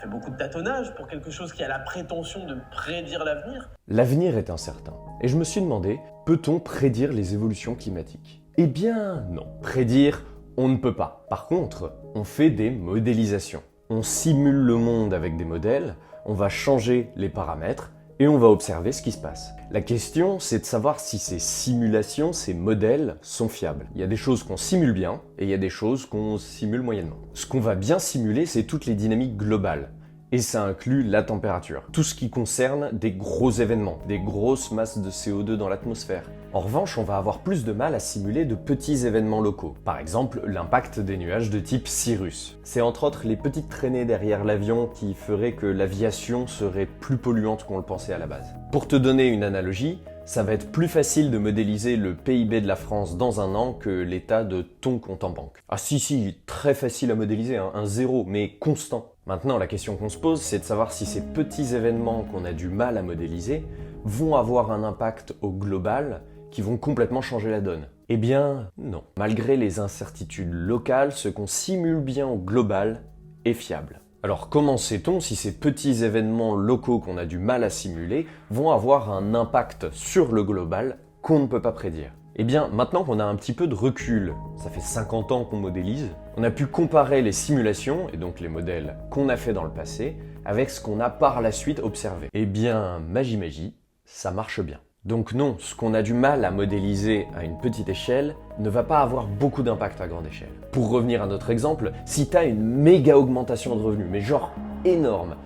fait beaucoup de tâtonnage pour quelque chose qui a la prétention de prédire l'avenir. L'avenir est incertain. Et je me suis demandé, peut-on prédire les évolutions climatiques? Eh bien non. Prédire, on ne peut pas. Par contre, on fait des modélisations. On simule le monde avec des modèles, on va changer les paramètres et on va observer ce qui se passe. La question, c'est de savoir si ces simulations, ces modèles sont fiables. Il y a des choses qu'on simule bien et il y a des choses qu'on simule moyennement. Ce qu'on va bien simuler, c'est toutes les dynamiques globales. Et ça inclut la température. Tout ce qui concerne des gros événements, des grosses masses de CO2 dans l'atmosphère. En revanche, on va avoir plus de mal à simuler de petits événements locaux. Par exemple, l'impact des nuages de type cirrus. C'est entre autres les petites traînées derrière l'avion qui feraient que l'aviation serait plus polluante qu'on le pensait à la base. Pour te donner une analogie, ça va être plus facile de modéliser le PIB de la France dans un an que l'état de ton compte en banque. Ah si, très facile à modéliser, hein, un zéro, mais constant. Maintenant, la question qu'on se pose, c'est de savoir si ces petits événements qu'on a du mal à modéliser vont avoir un impact au global qui vont complètement changer la donne. Eh bien, non. Malgré les incertitudes locales, ce qu'on simule bien au global est fiable. Alors comment sait-on si ces petits événements locaux qu'on a du mal à simuler vont avoir un impact sur le global qu'on ne peut pas prédire? Eh bien, maintenant qu'on a un petit peu de recul, ça fait 50 ans qu'on modélise, on a pu comparer les simulations, et donc les modèles qu'on a fait dans le passé, avec ce qu'on a par la suite observé. Eh bien, magie, ça marche bien. Donc non, ce qu'on a du mal à modéliser à une petite échelle ne va pas avoir beaucoup d'impact à grande échelle. Pour revenir à notre exemple, si tu as une méga augmentation de revenus, mais genre énorme,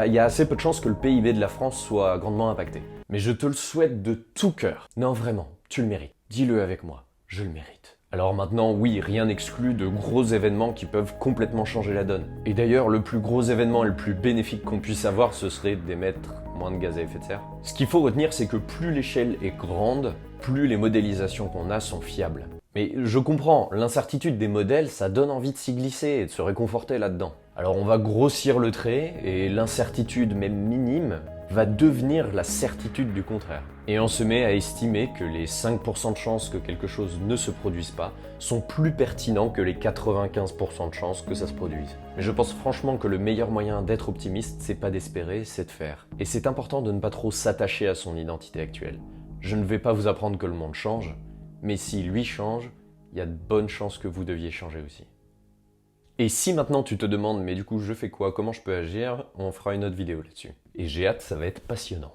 il y a assez peu de chances que le PIB de la France soit grandement impacté. Mais je te le souhaite de tout cœur. Non, vraiment, tu le mérites. Dis-le avec moi, je le mérite. Alors maintenant, oui, rien n'exclut de gros événements qui peuvent complètement changer la donne. Et d'ailleurs, le plus gros événement et le plus bénéfique qu'on puisse avoir, ce serait d'émettre moins de gaz à effet de serre. Ce qu'il faut retenir, c'est que plus l'échelle est grande, plus les modélisations qu'on a sont fiables. Mais je comprends, l'incertitude des modèles, ça donne envie de s'y glisser et de se réconforter là-dedans. Alors on va grossir le trait, et l'incertitude, même minime, va devenir la certitude du contraire. Et on se met à estimer que les 5% de chances que quelque chose ne se produise pas sont plus pertinents que les 95% de chances que ça se produise. Mais je pense franchement que le meilleur moyen d'être optimiste, c'est pas d'espérer, c'est de faire. Et c'est important de ne pas trop s'attacher à son identité actuelle. Je ne vais pas vous apprendre que le monde change, mais si lui change, il y a de bonnes chances que vous deviez changer aussi. Et si maintenant tu te demandes, mais du coup je fais quoi, comment je peux agir, on fera une autre vidéo là-dessus. Et j'ai hâte, ça va être passionnant.